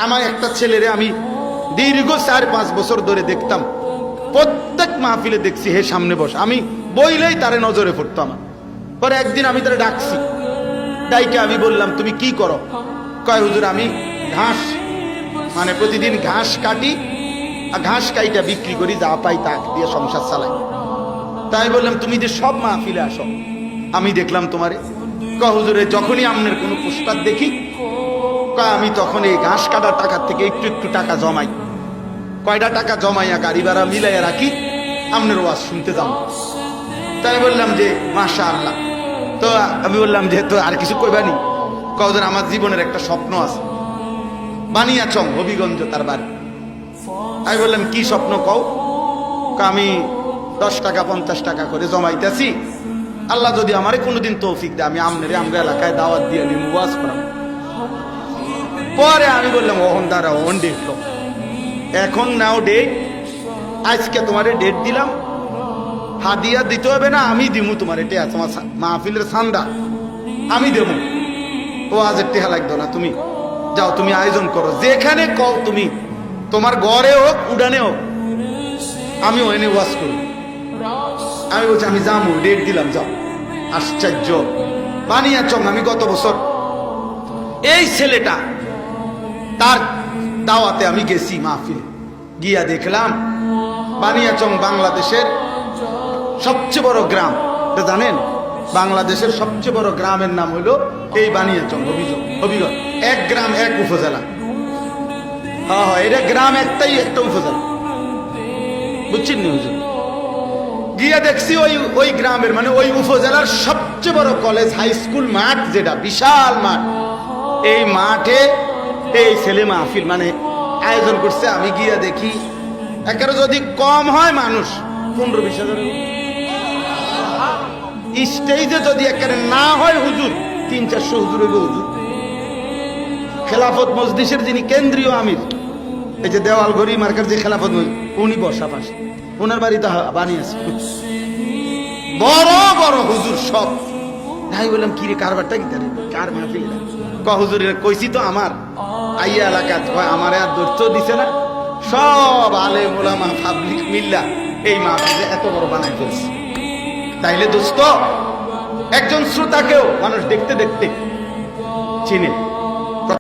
আমার একটা ছেলেরে আমি দীর্ঘ 4-5 বছর ধরে দেখতাম, প্রত্যেক মাহফিলে দেখছি হে সামনে বস, আমি বইলেই তারে নজরে পড়তো আমার। পরে একদিন আমি তারে ডাকছি, ডাইকে আমি বললাম তুমি কি করো? কয় হুজুর আমি ঘাস, মানে প্রতিদিন ঘাস কাটি, আর ঘাস কাইটা বিক্রি করি, যা পাই তা দিয়ে সংসার চালাই। তাই বললাম তুমি যে সব মাহফিলে আসো, আমি দেখলাম তোমারে। কয় হুজুরে যখনই আপনার কোনো পোস্টার দেখি, কয় আমি তখন এই ঘাস কাটার টাকার থেকে একটু একটু টাকা জমাই, কয়টা টাকা জমাইয়া গাড়ি ভাড়া মিলাইয়া রাখি, আপনার ওয়াজ শুনতে যাও। তাই বললাম যে মাশাআল্লাহ। তো আমি বললাম যে তো আর কিছু কইবানি? কয় হুজুর আমার জীবনের একটা স্বপ্ন আছে, বানিয়াচং হবিগঞ্জ তার বাড়ি। আমি বললাম কি স্বপ্ন কও? আমি 10 টাকা 50 টাকা করে জমাইতেছি, আল্লাহ যদি আমারে কোনোদিন তৌফিক দেয় আমি আমনেরে আমরা এলাকায় দাওয়াত দিয়ে নিব, ওয়াজ করাম। পরে আমি বললাম ওহন দাঁড়া, ওহন ডেট লো, এখন নাও ডেট, আজকে তোমারে ডেট দিলাম, হাদিয়া দিতে হবে না, আমি দিমু তোমার, এটা তোমার মাহফিলের সান্দা আমি দেবো, ও আজের টেহা লাগতো না, তুমি যাও, তুমি আয়োজন করো, যেখানে কও তুমি, তোমার ঘরে হোক উড়ানে হোক, আমি ওখানে ওয়াজ করি। আমি বলছি আমি যাবো, ডেট দিলাম, যাও। আশ্চর্য, বানিয়াচং আমি গত বছর এই ছেলেটা তার দাওয়াতে আমি গেছি মাহফিলে, গিয়া দেখলাম বানিয়াচং বাংলাদেশের সবচেয়ে বড় গ্রাম, এটা জানেন? বাংলাদেশের সবচেয়ে বড় গ্রামের নাম হলো এই বানিয়াচং হবিগঞ্জ, এক গ্রাম এক উপজেলা। হ্যাঁ হ্যাঁ, এটা গ্রাম একটাই, একটা উপজেলা, বুঝছেন নি হুজুর? গিয়া দেখছি ওই গ্রামের মানে ওই উপজেলার সবচেয়ে বড় কলেজ হাই স্কুল মাঠ, যেটা বিশাল মাঠ, এই মাঠে এই ছেলে মাহফিল মানে আয়োজন করছে। আমি গিয়া দেখি একেবারে যদি কম হয় মানুষ 15-20 হাজার, স্টেজে যদি একেবারে না হয় হুজুর 300-400 হুজুর হইব। হুজুর খেলাফত মজলিসের যিনি কেন্দ্রীয় আমির, এই যে দেওয়াল ঘড়ি মার্কার যে খেলাফত, উনি বসা পাশে, ওনার বাড়িতে বানিয়েছে বড় বড় হুজুর সব। তাই বললাম কি রে কারবারটা কি তারে, কার মাহফিল? হুজুরের কইছি তো আমার আইয়া এলাকা, আমার আর দৈর্য দিছে না, সব আলেম ওলামা পাবলিক মিল্লা এই মাহফিলে এত বড় বানাই ফেলছে। তাইলে দোস্ত একজন শ্রোতাকেও মানুষ দেখতে দেখতে চিনে।